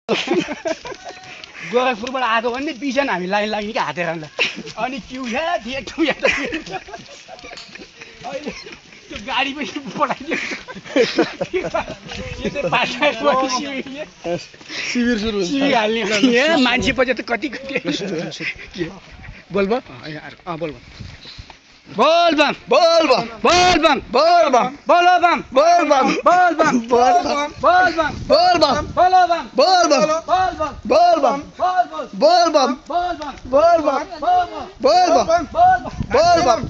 गोरखपुरबाट आएको भने बिजन हामी लाइन लाग्ने कि हातेर अनि क्यु अहिले त्यो गाडी पनि पठाइदियो शिविर सुरु हाल्ने मान्छे पछि त कति बोलबम बोलबम बोलबम बोलबम बोलबम बोलबम बोलबम बोलबम बोलबम बोलबम बोलबम बोलबम बोलबम बोलबम बोलबम बोलबम बोलबम बोलबम बोलबम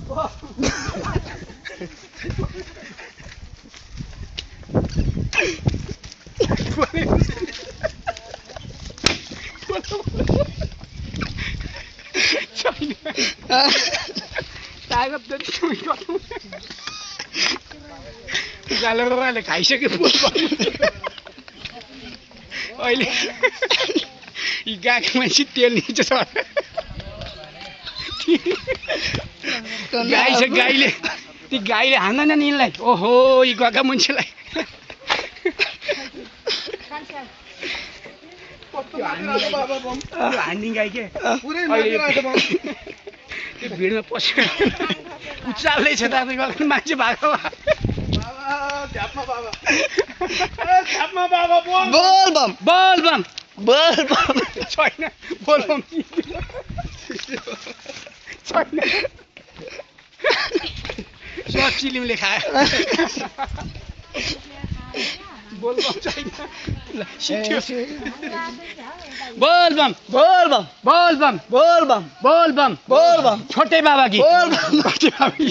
गालोले खाइसक्यो अहिले गएको मान्छे तेल लिन्छ गाई छ गाईले ती गाईले हान्दैन नि यिनलाई ओहो यी गएका मान्छेलाई हान्ने गाई के त्यो भिडमा पस्यो उचाल्दै छ तपाईँको मान्छे भएको बोलबम बोलबम बोलबम छैन बोलबम छैन सब चिलिमले खायो बोलबम छैन बोलबम बोलबम बोलबम बोलबम बोलबम बोलबम छोटे बाबा की बोलबम छोटे बाबा की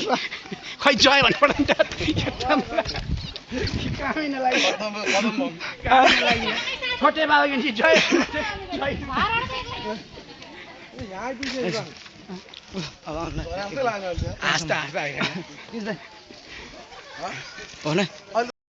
खै जय भन्नु पर्यो छोटे बाबा की जय हाँस्दा हाँस्दा